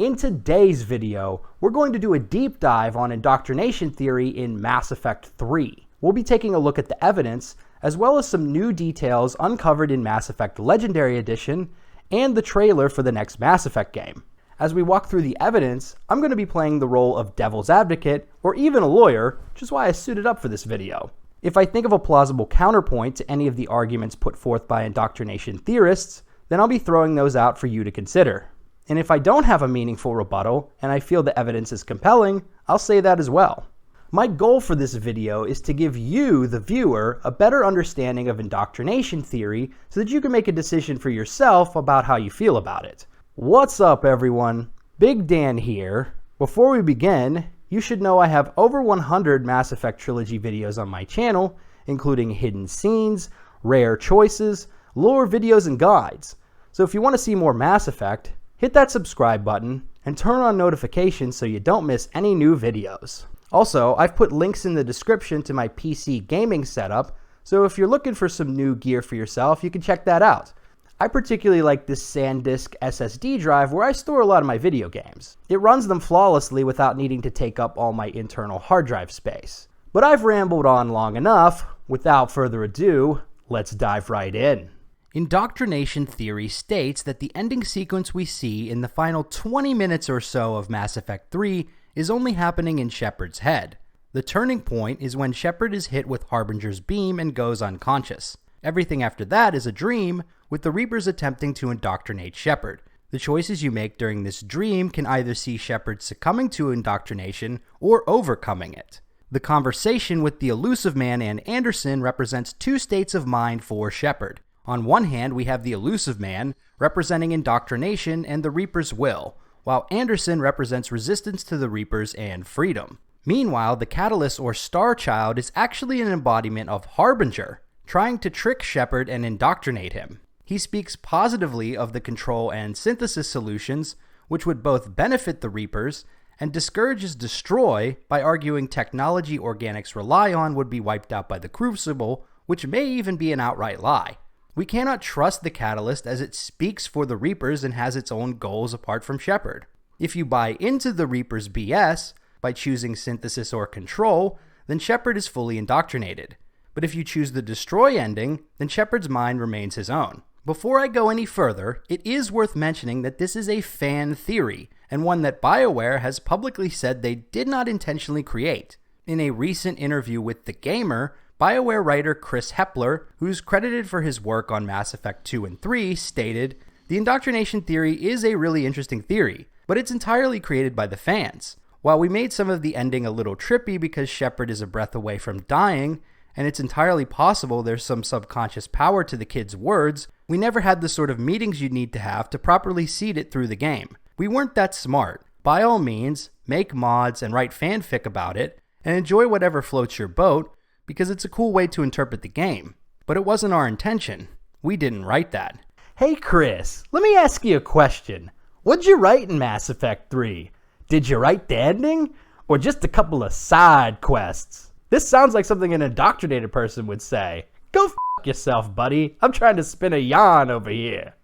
In today's video, we're going to do a deep dive on indoctrination theory in Mass Effect 3. We'll be taking a look at the evidence, as well as some new details uncovered in Mass Effect Legendary Edition and the trailer for the next Mass Effect game. As we walk through the evidence, I'm going to be playing the role of devil's advocate, or even a lawyer, which is why I suited up for this video. If I think of a plausible counterpoint to any of the arguments put forth by indoctrination theorists, then I'll be throwing those out for you to consider. And if I don't have a meaningful rebuttal, and I feel the evidence is compelling, I'll say that as well. My goal for this video is to give you, the viewer, a better understanding of indoctrination theory so that you can make a decision for yourself about how you feel about it. What's up, everyone? Big Dan here. Before we begin, you should know I have over 100 Mass Effect Trilogy videos on my channel, including hidden scenes, rare choices, lore videos, and guides. So if you want to see more Mass Effect, hit that subscribe button and turn on notifications so you don't miss any new videos. Also, I've put links in the description to my PC gaming setup, so if you're looking for some new gear for yourself, you can check that out. I particularly like this SanDisk SSD drive where I store a lot of my video games. It runs them flawlessly without needing to take up all my internal hard drive space. But I've rambled on long enough. Without further ado, let's dive right in. Indoctrination theory states that the ending sequence we see in the final 20 minutes or so of Mass Effect 3 is only happening in Shepard's head. The turning point is when Shepard is hit with Harbinger's beam and goes unconscious. Everything after that is a dream, with the Reapers attempting to indoctrinate Shepard. The choices you make during this dream can either see Shepard succumbing to indoctrination or overcoming it. The conversation with the Illusive Man and Anderson represents two states of mind for Shepard. On one hand, we have the Illusive Man, representing indoctrination and the Reaper's will, while Anderson represents resistance to the Reapers and freedom. Meanwhile, the Catalyst or Star Child is actually an embodiment of Harbinger, trying to trick Shepard and indoctrinate him. He speaks positively of the control and synthesis solutions, which would both benefit the Reapers and discourages destroy by arguing technology organics rely on would be wiped out by the Crucible, which may even be an outright lie. We cannot trust the Catalyst as it speaks for the Reapers and has its own goals apart from Shepard. If you buy into the Reapers' BS by choosing synthesis or control, then Shepard is fully indoctrinated. But if you choose the destroy ending, then Shepard's mind remains his own. Before I go any further, it is worth mentioning that this is a fan theory, and one that BioWare has publicly said they did not intentionally create. In a recent interview with The Gamer, BioWare writer Chris Hepler, who's credited for his work on Mass Effect 2 and 3, stated, "The indoctrination theory is a really interesting theory, but it's entirely created by the fans. While we made some of the ending a little trippy because Shepard is a breath away from dying, and it's entirely possible there's some subconscious power to the kid's words, we never had the sort of meetings you'd need to have to properly seed it through the game. We weren't that smart. By all means, make mods and write fanfic about it, and enjoy whatever floats your boat, because it's a cool way to interpret the game. But it wasn't our intention. We didn't write that." Hey Chris, let me ask you a question. What'd you write in Mass Effect 3? Did you write the ending? Or just a couple of side quests? This sounds like something an indoctrinated person would say. Go f*** yourself, buddy. I'm trying to spin a yarn over here.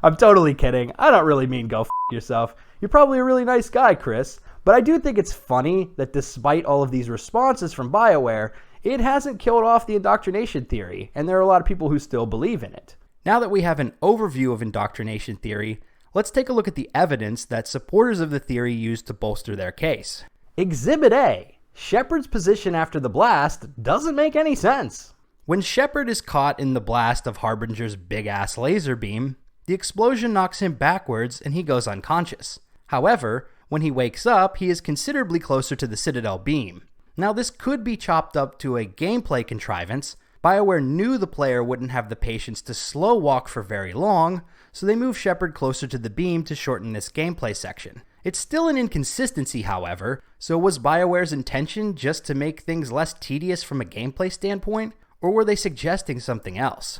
I'm totally kidding. I don't really mean go f*** yourself. You're probably a really nice guy, Chris. But I do think it's funny that despite all of these responses from BioWare, it hasn't killed off the indoctrination theory, and there are a lot of people who still believe in it. Now that we have an overview of indoctrination theory, let's take a look at the evidence that supporters of the theory use to bolster their case. Exhibit A. Shepard's position after the blast doesn't make any sense. When Shepard is caught in the blast of Harbinger's big-ass laser beam, the explosion knocks him backwards and he goes unconscious. However, when he wakes up, he is considerably closer to the Citadel beam. Now, this could be chopped up to a gameplay contrivance. BioWare knew the player wouldn't have the patience to slow walk for very long, so they moved Shepard closer to the beam to shorten this gameplay section. It's still an inconsistency, however, so was BioWare's intention just to make things less tedious from a gameplay standpoint, or were they suggesting something else?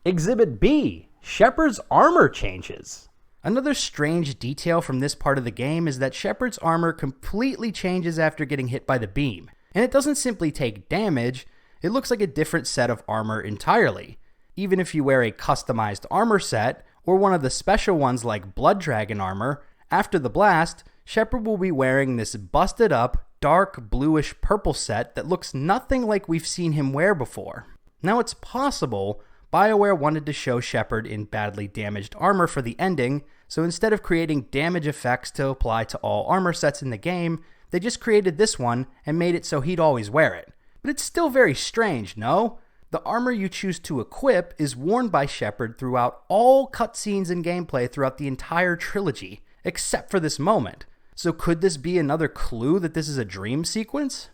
Exhibit B. Shepard's armor changes. Another strange detail from this part of the game is that Shepard's armor completely changes after getting hit by the beam, and it doesn't simply take damage, it looks like a different set of armor entirely. Even if you wear a customized armor set, or one of the special ones like Blood Dragon armor, After the blast, Shepard will be wearing this busted up, dark bluish purple set that looks nothing like we've seen him wear before. Now it's possible BioWare wanted to show Shepard in badly damaged armor for the ending, so instead of creating damage effects to apply to all armor sets in the game, they just created this one and made it so he'd always wear it. But it's still very strange, no? The armor you choose to equip is worn by Shepard throughout all cutscenes and gameplay throughout the entire trilogy, except for this moment. So could this be another clue that this is a dream sequence?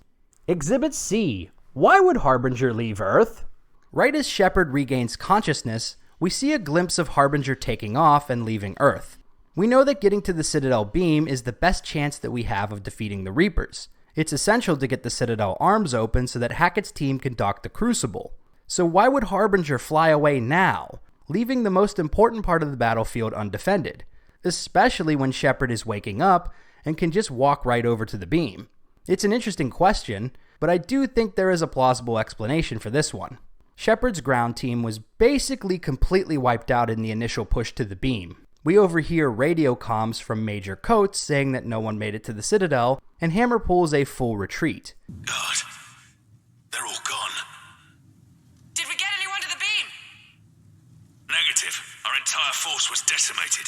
Exhibit C. Why would Harbinger leave Earth? Right as Shepard regains consciousness, we see a glimpse of Harbinger taking off and leaving Earth. We know that getting to the Citadel beam is the best chance that we have of defeating the Reapers. It's essential to get the Citadel arms open so that Hackett's team can dock the Crucible. So why would Harbinger fly away now, leaving the most important part of the battlefield undefended, especially when Shepard is waking up and can just walk right over to the beam? It's an interesting question, but I do think there is a plausible explanation for this one. Shepard's ground team was basically completely wiped out in the initial push to the beam. We overhear radio comms from Major Coates saying that no one made it to the Citadel, and Hammer pulls a full retreat. God, they're all gone. Did we get anyone to the beam? Negative. Our entire force was decimated.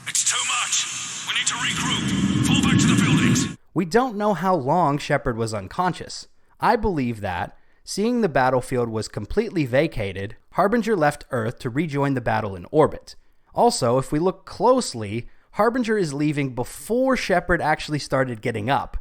It's too much. We need to regroup. Fall back to the buildings. We don't know how long Shepard was unconscious. I believe that, seeing the battlefield was completely vacated, Harbinger left Earth to rejoin the battle in orbit. Also, if we look closely, Harbinger is leaving before Shepard actually started getting up.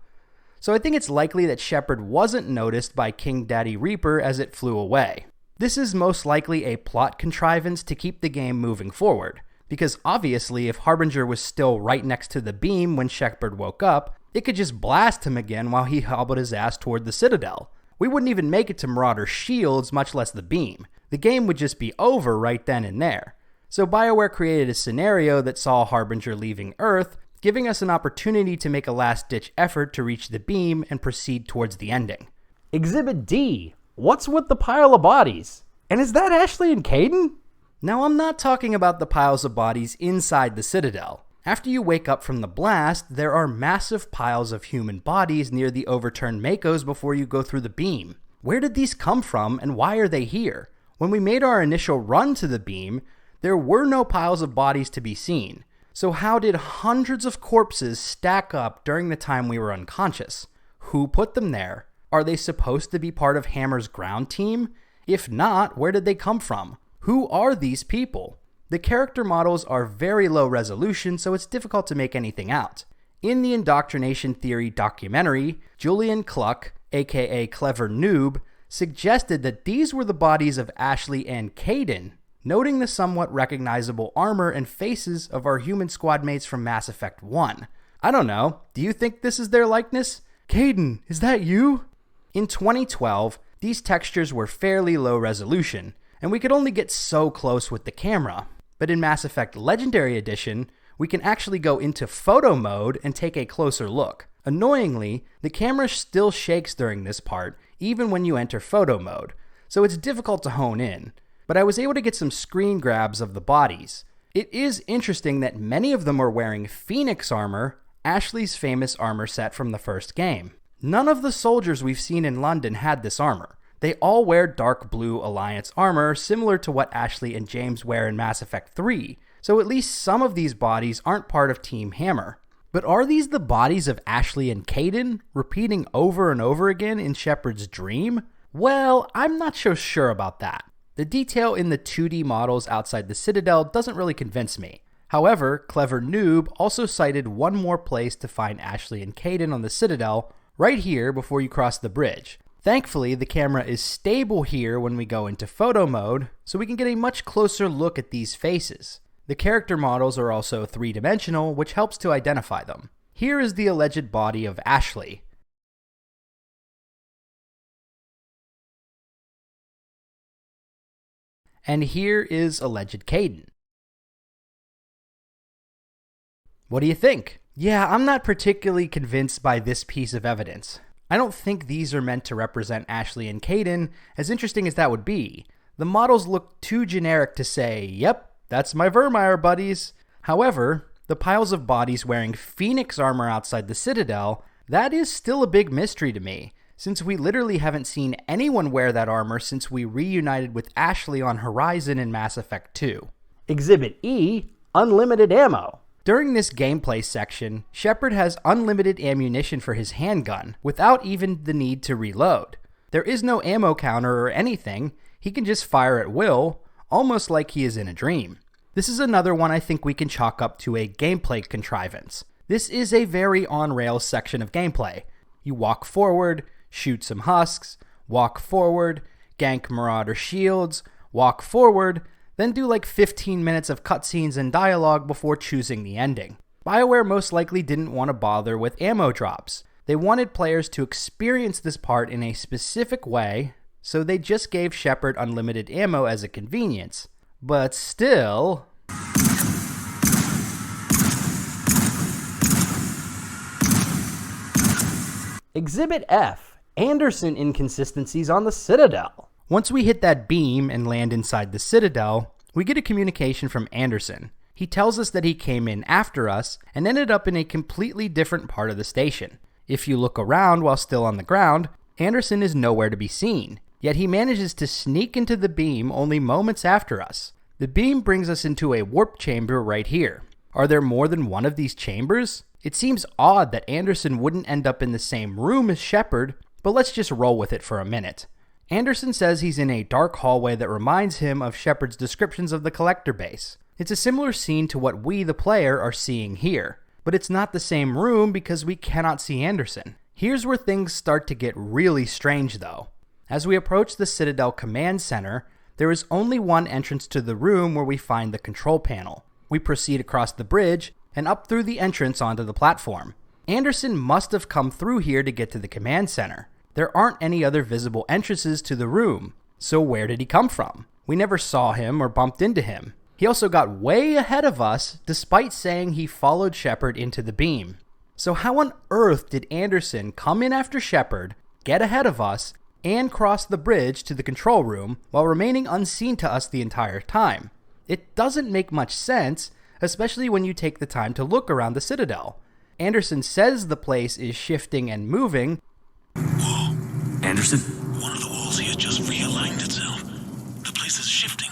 So I think it's likely that Shepard wasn't noticed by King Daddy Reaper as it flew away. This is most likely a plot contrivance to keep the game moving forward, because obviously if Harbinger was still right next to the beam when Shepard woke up, it could just blast him again while he hobbled his ass toward the Citadel. We wouldn't even make it to Marauder's shields, much less the beam. The game would just be over right then and there. So BioWare created a scenario that saw Harbinger leaving Earth, giving us an opportunity to make a last-ditch effort to reach the beam and proceed towards the ending. Exhibit D. What's with the pile of bodies? And is that Ashley and Kaidan? Now, I'm not talking about the piles of bodies inside the Citadel. After you wake up from the blast, there are massive piles of human bodies near the overturned Makos before you go through the beam. Where did these come from and why are they here? When we made our initial run to the beam, there were no piles of bodies to be seen. So how did hundreds of corpses stack up during the time we were unconscious? Who put them there? Are they supposed to be part of Hammer's ground team? If not, where did they come from? Who are these people? The character models are very low resolution, so it's difficult to make anything out. In the Indoctrination Theory documentary, Julian Cluck, aka Clever Noob, suggested that these were the bodies of Ashley and Kaidan, noting the somewhat recognizable armor and faces of our human squad mates from Mass Effect 1. I don't know, do you think this is their likeness? Kaidan, is that you? In 2012, these textures were fairly low resolution, and we could only get so close with the camera. But in Mass Effect Legendary Edition, we can actually go into photo mode and take a closer look. Annoyingly, the camera still shakes during this part, even when you enter photo mode, so it's difficult to hone in. But I was able to get some screen grabs of the bodies. It is interesting that many of them are wearing Phoenix armor, Ashley's famous armor set from the first game. None of the soldiers we've seen in London had this armor. They all wear dark blue Alliance armor, similar to what Ashley and James wear in Mass Effect 3, so at least some of these bodies aren't part of Team Hammer. But are these the bodies of Ashley and Kaidan, repeating over and over again in Shepard's dream? Well, I'm not so sure about that. The detail in the 2D models outside the Citadel doesn't really convince me. However, Clever Noob also cited one more place to find Ashley and Kaidan on the Citadel, right here before you cross the bridge. Thankfully, the camera is stable here when we go into photo mode, so we can get a much closer look at these faces. The character models are also three-dimensional, which helps to identify them. Here is the alleged body of Ashley. And here is alleged Kaidan. What do you think? Yeah, I'm not particularly convinced by this piece of evidence. I don't think these are meant to represent Ashley and Kaidan, as interesting as that would be. The models look too generic to say, yep, that's my Vermeer buddies. However, the piles of bodies wearing Phoenix armor outside the Citadel, that is still a big mystery to me, since we literally haven't seen anyone wear that armor since we reunited with Ashley on Horizon in Mass Effect 2. Exhibit E, unlimited ammo. During this gameplay section, Shepard has unlimited ammunition for his handgun, without even the need to reload. There is no ammo counter or anything, he can just fire at will, almost like he is in a dream. This is another one I think we can chalk up to a gameplay contrivance. This is a very on-rails section of gameplay. You walk forward, shoot some husks, walk forward, gank marauder shields, walk forward, then do like 15 minutes of cutscenes and dialogue before choosing the ending. BioWare most likely didn't want to bother with ammo drops. They wanted players to experience this part in a specific way, so they just gave Shepard unlimited ammo as a convenience. But still... Exhibit F, Anderson inconsistencies on the Citadel. Once we hit that beam and land inside the Citadel, we get a communication from Anderson. He tells us that he came in after us and ended up in a completely different part of the station. If you look around while still on the ground, Anderson is nowhere to be seen, yet he manages to sneak into the beam only moments after us. The beam brings us into a warp chamber right here. Are there more than one of these chambers? It seems odd that Anderson wouldn't end up in the same room as Shepard, but let's just roll with it for a minute. Anderson says he's in a dark hallway that reminds him of Shepard's descriptions of the Collector base. It's a similar scene to what we, the player, are seeing here, but it's not the same room because we cannot see Anderson. Here's where things start to get really strange though. As we approach the Citadel Command Center, there is only one entrance to the room where we find the control panel. We proceed across the bridge and up through the entrance onto the platform. Anderson must have come through here to get to the command center. There aren't any other visible entrances to the room, so where did he come from? We never saw him or bumped into him. He also got way ahead of us despite saying he followed Shepard into the beam. So how on earth did Anderson come in after Shepard, get ahead of us, and cross the bridge to the control room while remaining unseen to us the entire time? It doesn't make much sense, especially when you take the time to look around the Citadel. Anderson says the place is shifting and moving. Whoa, Anderson? One of the walls here just realigned itself. The place is shifting,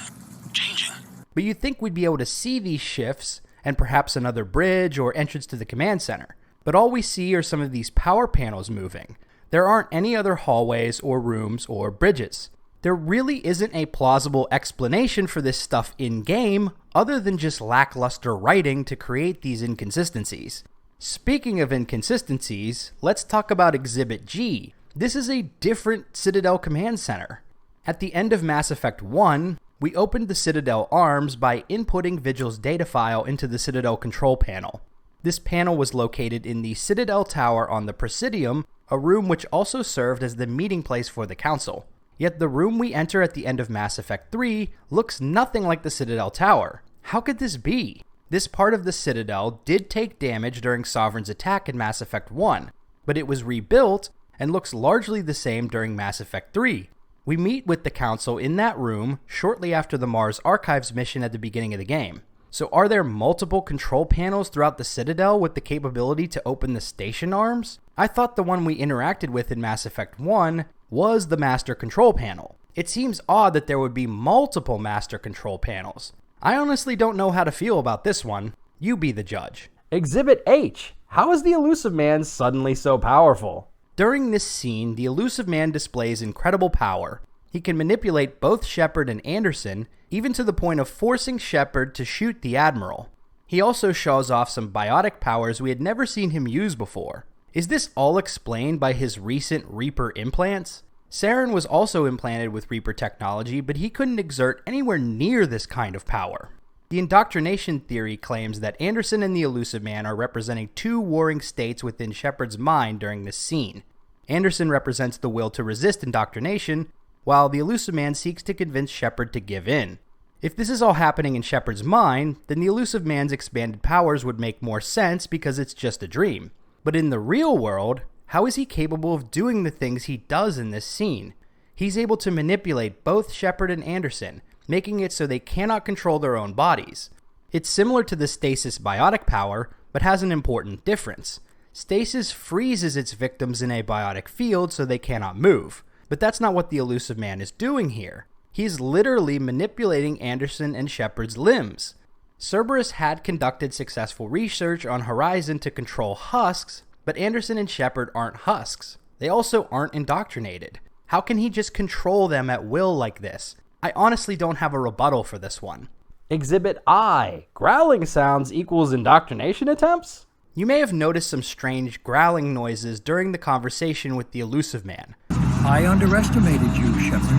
changing. But you'd think we'd be able to see these shifts and perhaps another bridge or entrance to the command center. But all we see are some of these power panels moving. There aren't any other hallways or rooms or bridges. There really isn't a plausible explanation for this stuff in-game other than just lackluster writing to create these inconsistencies. Speaking of inconsistencies, let's talk about Exhibit G. This is a different Citadel command center. At the end of Mass Effect 1, we opened the Citadel arms by inputting Vigil's data file into the Citadel control panel. This panel was located in the Citadel Tower on the Presidium, a room which also served as the meeting place for the Council. Yet the room we enter at the end of Mass Effect 3 looks nothing like the Citadel Tower. How could this be? This part of the Citadel did take damage during Sovereign's attack in Mass Effect 1, but it was rebuilt and looks largely the same during Mass Effect 3. We meet with the Council in that room shortly after the Mars Archives mission at the beginning of the game. So are there multiple control panels throughout the Citadel with the capability to open the station arms? I thought the one we interacted with in Mass Effect 1 was the Master Control Panel. It seems odd that there would be multiple Master Control Panels. I honestly don't know how to feel about this one. You be the judge. Exhibit H, how is the Illusive Man suddenly so powerful? During this scene, the Illusive Man displays incredible power. He can manipulate both Shepard and Anderson, even to the point of forcing Shepard to shoot the Admiral. He also shows off some biotic powers we had never seen him use before. Is this all explained by his recent Reaper implants? Saren was also implanted with Reaper technology, but he couldn't exert anywhere near this kind of power. The Indoctrination Theory claims that Anderson and the Illusive Man are representing two warring states within Shepard's mind during this scene. Anderson represents the will to resist indoctrination, while the Illusive Man seeks to convince Shepard to give in. If this is all happening in Shepard's mind, then the Illusive Man's expanded powers would make more sense because it's just a dream. But in the real world, how is he capable of doing the things he does in this scene? He's able to manipulate both Shepard and Anderson, making it so they cannot control their own bodies. It's similar to the stasis biotic power, but has an important difference. Stasis freezes its victims in a biotic field so they cannot move, but that's not what the Illusive Man is doing here. He's literally manipulating Anderson and Shepard's limbs. Cerberus had conducted successful research on Horizon to control husks, but Anderson and Shepard aren't husks. They also aren't indoctrinated. How can he just control them at will like this? I honestly don't have a rebuttal for this one. Exhibit I. Growling sounds equals indoctrination attempts? You may have noticed some strange growling noises during the conversation with the Illusive Man. I underestimated you, Shepard.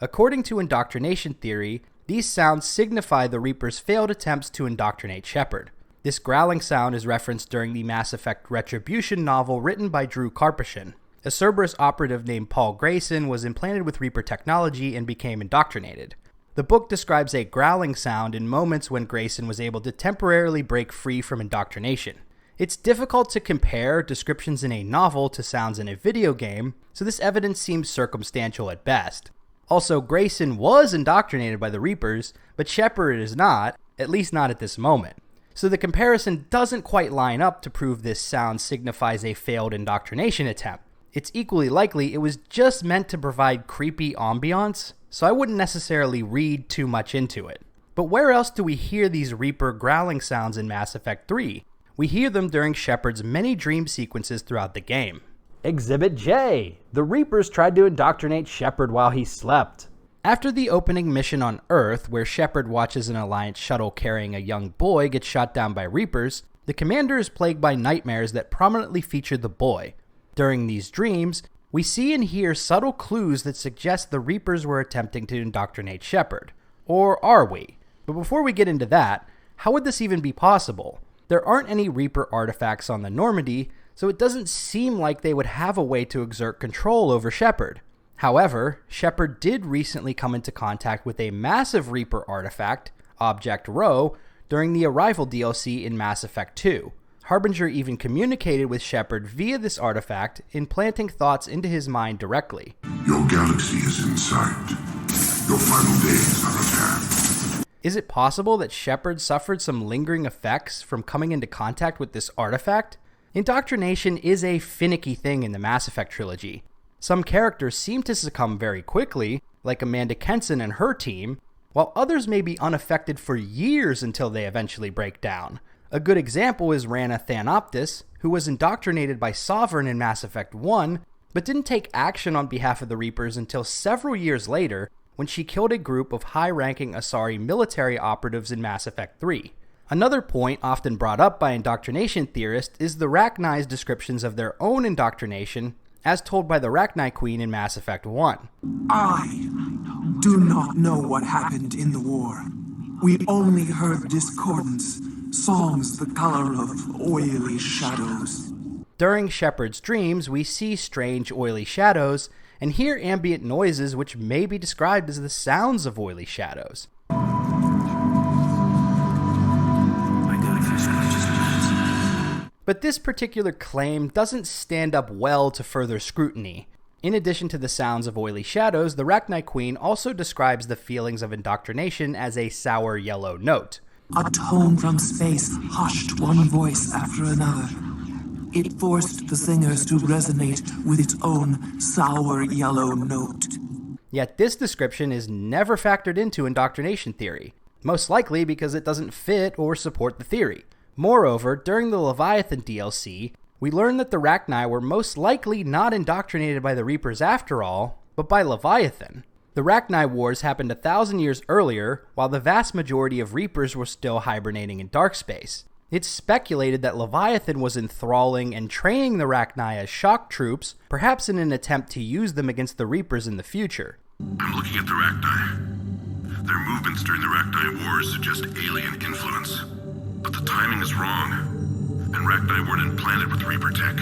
According to Indoctrination Theory, these sounds signify the Reaper's failed attempts to indoctrinate Shepard. This growling sound is referenced during the Mass Effect Retribution novel written by Drew Karpyshyn. A Cerberus operative named Paul Grayson was implanted with Reaper technology and became indoctrinated. The book describes a growling sound in moments when Grayson was able to temporarily break free from indoctrination. It's difficult to compare descriptions in a novel to sounds in a video game, so this evidence seems circumstantial at best. Also, Grayson was indoctrinated by the Reapers, but Shepard is not, at least not at this moment. So the comparison doesn't quite line up to prove this sound signifies a failed indoctrination attempt. It's equally likely it was just meant to provide creepy ambiance, so I wouldn't necessarily read too much into it. But where else do we hear these Reaper growling sounds in Mass Effect 3? We hear them during Shepard's many dream sequences throughout the game. Exhibit J. The Reapers tried to indoctrinate Shepard while he slept. After the opening mission on Earth, where Shepard watches an Alliance shuttle carrying a young boy get shot down by Reapers, the commander is plagued by nightmares that prominently feature the boy. During these dreams, we see and hear subtle clues that suggest the Reapers were attempting to indoctrinate Shepard. Or are we? But before we get into that, how would this even be possible? There aren't any Reaper artifacts on the Normandy, so it doesn't seem like they would have a way to exert control over Shepard. However, Shepard did recently come into contact with a massive Reaper artifact, Object Rho, during the Arrival DLC in Mass Effect 2. Harbinger even communicated with Shepard via this artifact, implanting thoughts into his mind directly. Your galaxy is in sight. Your final days are at hand. Is it possible that Shepard suffered some lingering effects from coming into contact with this artifact? Indoctrination is a finicky thing in the Mass Effect trilogy. Some characters seem to succumb very quickly, like Amanda Kenson and her team, while others may be unaffected for years until they eventually break down. A good example is Rana Thanoptis, who was indoctrinated by Sovereign in Mass Effect 1, but didn't take action on behalf of the Reapers until several years later, when she killed a group of high-ranking Asari military operatives in Mass Effect 3. Another point often brought up by indoctrination theorists is the Rachni's descriptions of their own indoctrination, as told by the Rachni Queen in Mass Effect 1. I do not know what happened in the war. We only heard discordance, songs the color of oily shadows. During Shepard's dreams, we see strange oily shadows and hear ambient noises which may be described as the sounds of oily shadows. But this particular claim doesn't stand up well to further scrutiny. In addition to the sounds of oily shadows, the Rachni Queen also describes the feelings of indoctrination as a sour yellow note. A tone from space hushed one voice after another. It forced the singers to resonate with its own sour yellow note. Yet this description is never factored into indoctrination theory, most likely because it doesn't fit or support the theory. Moreover, during the Leviathan DLC, we learn that the Rachni were most likely not indoctrinated by the Reapers after all, but by Leviathan. The Rachni Wars happened 1,000 years earlier, while the vast majority of Reapers were still hibernating in dark space. It's speculated that Leviathan was enthralling and training the Rachni as shock troops, perhaps in an attempt to use them against the Reapers in the future. I'm looking at the Rachni. Their movements during the Rachni Wars suggest alien influence. But the timing is wrong, and Rachni weren't implanted with Reaper tech.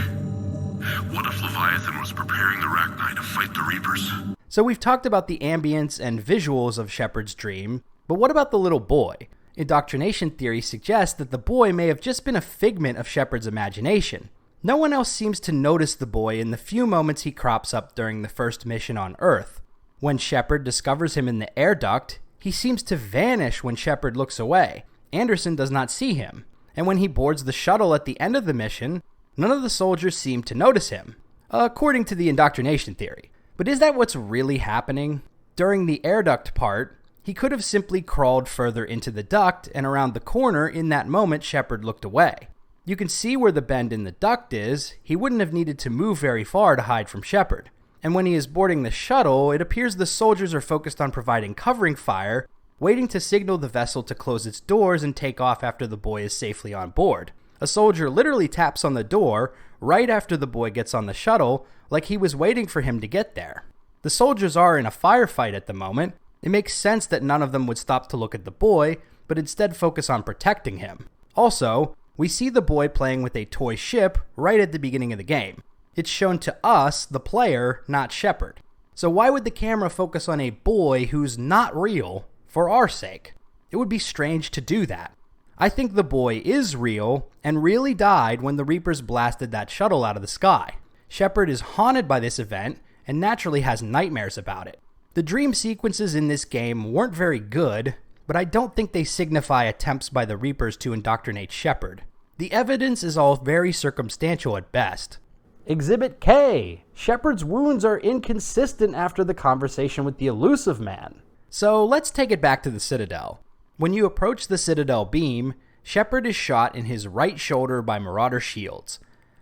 What if Leviathan was preparing the Rachni to fight the Reapers? So we've talked about the ambience and visuals of Shepard's dream, but what about the little boy? Indoctrination theory suggests that the boy may have just been a figment of Shepard's imagination. No one else seems to notice the boy in the few moments he crops up during the first mission on Earth. When Shepard discovers him in the air duct, He seems to vanish when Shepard looks away. Anderson does not see him. And when he boards the shuttle at the end of the mission, none of the soldiers seem to notice him, according to the Indoctrination Theory. But is that what's really happening? During the air duct part, he could have simply crawled further into the duct and around the corner in that moment Shepard looked away. You can see where the bend in the duct is. He wouldn't have needed to move very far to hide from Shepard. And when he is boarding the shuttle, it appears the soldiers are focused on providing covering fire, waiting to signal the vessel to close its doors and take off after the boy is safely on board. A soldier literally taps on the door right after the boy gets on the shuttle, like he was waiting for him to get there. The soldiers are in a firefight at the moment. It makes sense that none of them would stop to look at the boy, but instead focus on protecting him. Also, we see the boy playing with a toy ship right at the beginning of the game. It's shown to us, the player, not Shepard. So why would the camera focus on a boy who's not real for our sake? It would be strange to do that. I think the boy is real and really died when the Reapers blasted that shuttle out of the sky. Shepard is haunted by this event and naturally has nightmares about it. The dream sequences in this game weren't very good, but I don't think they signify attempts by the Reapers to indoctrinate Shepard. The evidence is all very circumstantial at best. Exhibit K. Shepard's wounds are inconsistent after the conversation with the Illusive Man. So let's take it back to the Citadel. When you approach the Citadel beam, Shepard is shot in his right shoulder by Marauder shields.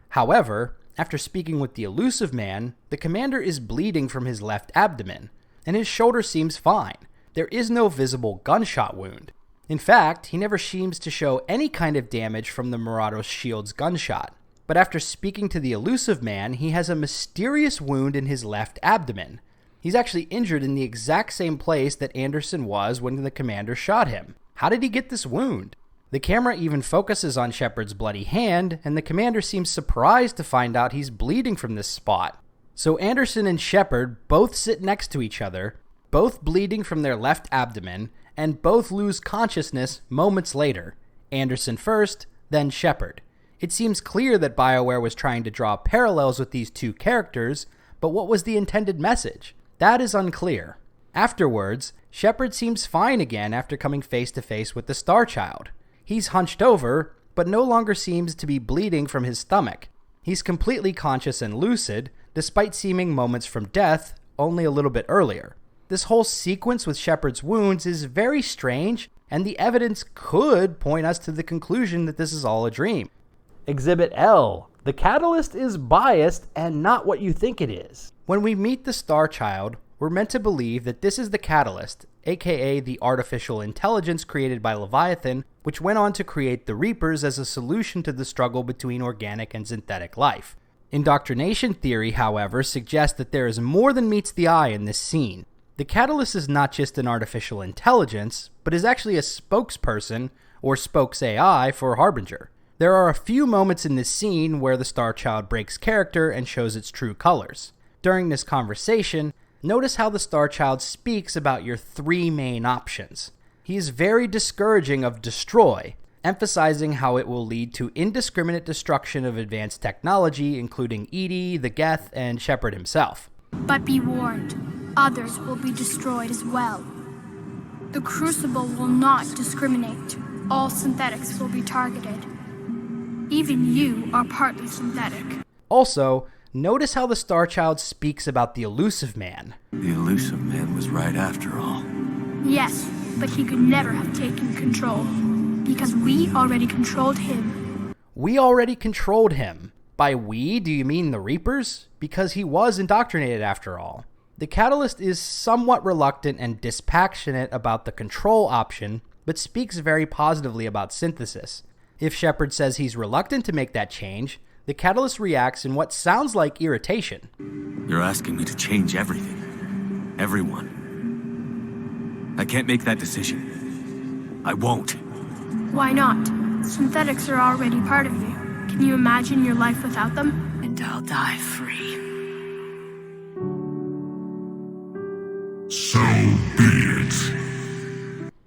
However, after speaking with the Illusive Man, the commander is bleeding from his left abdomen, and his shoulder seems fine. There is no visible gunshot wound. In fact, he never seems to show any kind of damage from the Marauder shield's gunshot. But after speaking to the Illusive Man, he has a mysterious wound in his left abdomen. He's actually injured in the exact same place that Anderson was when the commander shot him. How did he get this wound? The camera even focuses on Shepard's bloody hand, and the commander seems surprised to find out he's bleeding from this spot. So Anderson and Shepard both sit next to each other, both bleeding from their left abdomen, and both lose consciousness moments later. Anderson first, then Shepard. It seems clear that BioWare was trying to draw parallels with these two characters, but what was the intended message? That is unclear. Afterwards, Shepard seems fine again after coming face to face with the Star Child. He's hunched over, but no longer seems to be bleeding from his stomach. He's completely conscious and lucid, despite seeming moments from death only a little bit earlier. This whole sequence with Shepard's wounds is very strange, and the evidence could point us to the conclusion that this is all a dream. Exhibit L. The catalyst is biased and not what you think it is. When we meet the Star Child, we're meant to believe that this is the catalyst, aka the artificial intelligence created by Leviathan, which went on to create the Reapers as a solution to the struggle between organic and synthetic life. Indoctrination Theory, however, suggests that there is more than meets the eye in this scene. The catalyst is not just an artificial intelligence, but is actually a spokesperson, or spokes AI, for Harbinger. There are a few moments in this scene where the Star Child breaks character and shows its true colors. During this conversation, notice how the Star Child speaks about your three main options. He is very discouraging of destroy, emphasizing how it will lead to indiscriminate destruction of advanced technology, including Edie, the Geth, and Shepard himself. But be warned, others will be destroyed as well. The Crucible will not discriminate. All synthetics will be targeted. Even you are partly synthetic. Also, notice how the Star Child speaks about the Illusive Man. The Illusive Man was right after all. Yes, but he could never have taken control, because we already controlled him. We already controlled him. By we, do you mean the Reapers? Because he was indoctrinated after all. The Catalyst is somewhat reluctant and dispassionate about the control option, but speaks very positively about synthesis. If Shepard says he's reluctant to make that change, the Catalyst reacts in what sounds like irritation. You're asking me to change everything. Everyone. I can't make that decision. I won't. Why not? Synthetics are already part of you. Can you imagine your life without them? And I'll die free. So be it.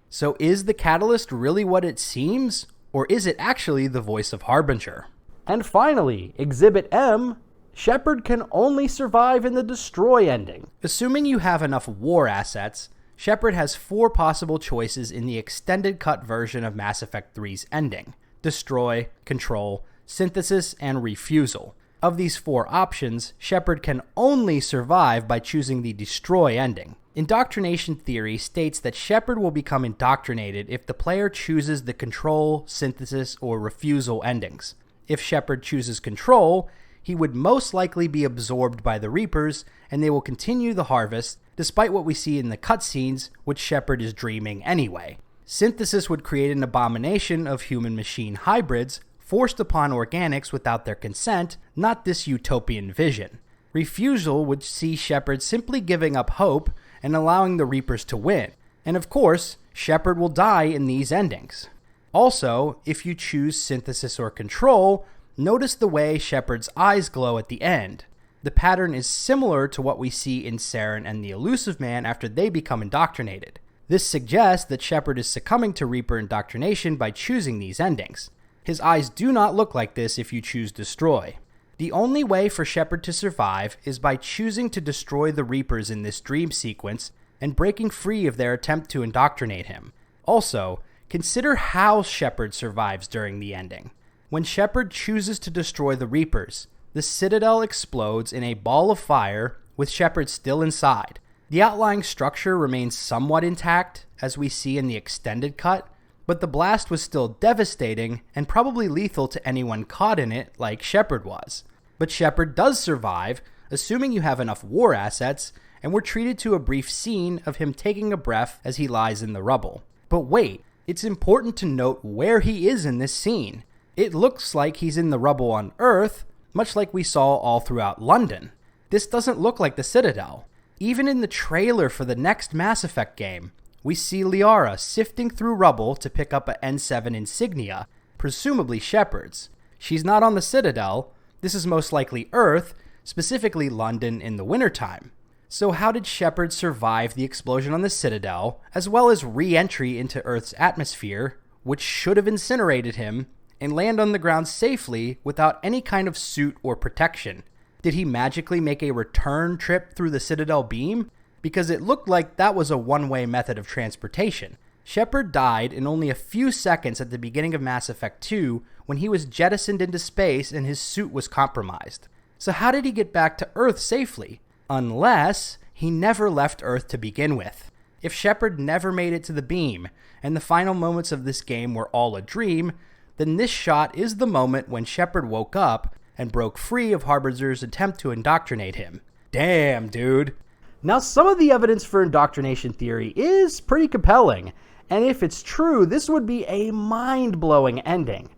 So is the Catalyst really what it seems? Or is it actually the voice of Harbinger? And finally, Exhibit M. Shepard can only survive in the destroy ending. Assuming you have enough war assets, Shepard has 4 possible choices in the extended cut version of Mass Effect 3's ending: destroy, control, synthesis, and refusal. Of these 4 options, Shepard can only survive by choosing the destroy ending. Indoctrination Theory states that Shepard will become indoctrinated if the player chooses the control, synthesis, or refusal endings. If Shepard chooses control, he would most likely be absorbed by the Reapers, and they will continue the harvest, despite what we see in the cutscenes, which Shepard is dreaming anyway. Synthesis would create an abomination of human-machine hybrids, forced upon organics without their consent, not this utopian vision. Refusal would see Shepard simply giving up hope and allowing the Reapers to win. And of course, Shepard will die in these endings. Also, if you choose synthesis or control, notice the way Shepard's eyes glow at the end. The pattern is similar to what we see in Saren and the Illusive Man after they become indoctrinated. This suggests that Shepard is succumbing to Reaper indoctrination by choosing these endings. His eyes do not look like this if you choose destroy. The only way for Shepard to survive is by choosing to destroy the Reapers in this dream sequence and breaking free of their attempt to indoctrinate him. Also, consider how Shepard survives during the ending. When Shepard chooses to destroy the Reapers, the Citadel explodes in a ball of fire with Shepard still inside. The outlying structure remains somewhat intact, as we see in the extended cut, but the blast was still devastating and probably lethal to anyone caught in it, like Shepard was. But Shepard does survive, assuming you have enough war assets, and we're treated to a brief scene of him taking a breath as he lies in the rubble. But wait, it's important to note where he is in this scene. It looks like he's in the rubble on Earth, much like we saw all throughout London. This doesn't look like the Citadel. Even in the trailer for the next Mass Effect game, we see Liara sifting through rubble to pick up a N7 insignia, presumably Shepard's. She's not on the Citadel. This is most likely Earth, specifically London in the wintertime. So how did Shepard survive the explosion on the Citadel, as well as re-entry into Earth's atmosphere, which should have incinerated him, and land on the ground safely without any kind of suit or protection? Did he magically make a return trip through the Citadel beam? Because it looked like that was a one-way method of transportation. Shepard died in only a few seconds at the beginning of Mass Effect 2 when he was jettisoned into space and his suit was compromised. So how did he get back to Earth safely? Unless he never left Earth to begin with. If Shepard never made it to the beam, and the final moments of this game were all a dream, then this shot is the moment when Shepard woke up and broke free of Harbinger's attempt to indoctrinate him. Damn, dude. Now, some of the evidence for indoctrination theory is pretty compelling, and if it's true, this would be a mind-blowing ending.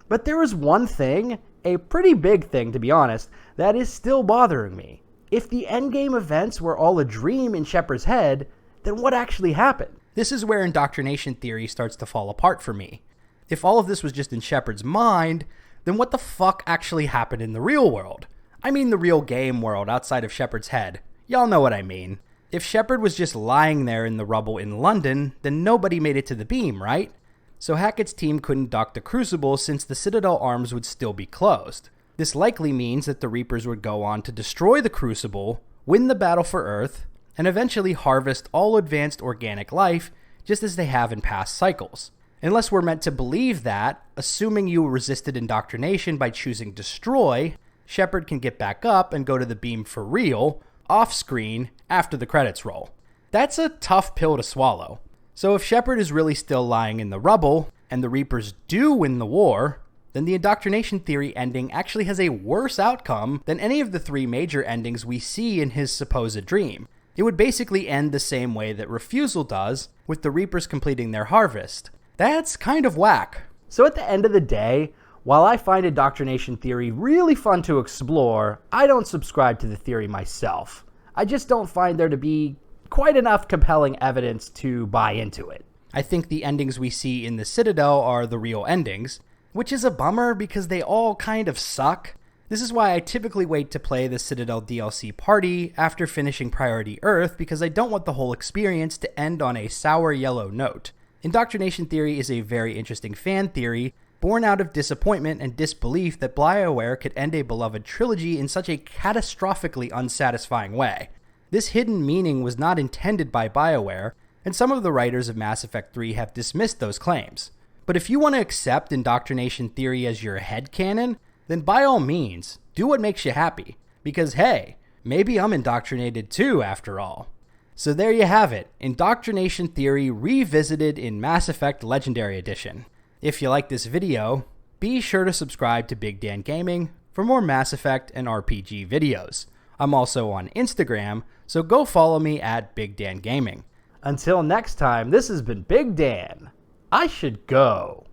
But there is one thing, a pretty big thing to be honest, that is still bothering me. If the endgame events were all a dream in Shepard's head, then what actually happened? This is where indoctrination theory starts to fall apart for me. If all of this was just in Shepard's mind, then what the fuck actually happened in the real world? I mean the real game world outside of Shepard's head. Y'all know what I mean. If Shepard was just lying there in the rubble in London, then nobody made it to the beam, right? So Hackett's team couldn't dock the Crucible since the Citadel arms would still be closed. This likely means that the Reapers would go on to destroy the Crucible, win the battle for Earth, and eventually harvest all advanced organic life, just as they have in past cycles. Unless we're meant to believe that, assuming you resisted indoctrination by choosing destroy, Shepard can get back up and go to the beam for real, off-screen, after the credits roll. That's a tough pill to swallow. So if Shepard is really still lying in the rubble, and the Reapers do win the war, then the indoctrination theory ending actually has a worse outcome than any of the 3 major endings we see in his supposed dream. It would basically end the same way that Refusal does, with the Reapers completing their harvest. That's kind of whack. So at the end of the day, while I find indoctrination theory really fun to explore, I don't subscribe to the theory myself. I just don't find there to be quite enough compelling evidence to buy into it. I think the endings we see in the Citadel are the real endings, which is a bummer because they all kind of suck. This is why I typically wait to play the Citadel DLC party after finishing Priority Earth, because I don't want the whole experience to end on a sour yellow note. Indoctrination theory is a very interesting fan theory, born out of disappointment and disbelief that BioWare could end a beloved trilogy in such a catastrophically unsatisfying way. This hidden meaning was not intended by BioWare, and some of the writers of Mass Effect 3 have dismissed those claims. But if you want to accept Indoctrination Theory as your headcanon, then by all means, do what makes you happy. Because hey, maybe I'm indoctrinated too after all. So there you have it, Indoctrination Theory revisited in Mass Effect Legendary Edition. If you like this video, be sure to subscribe to Big Dan Gaming for more Mass Effect and RPG videos. I'm also on Instagram, so go follow me at Big Dan Gaming. Until next time, this has been Big Dan. I should go.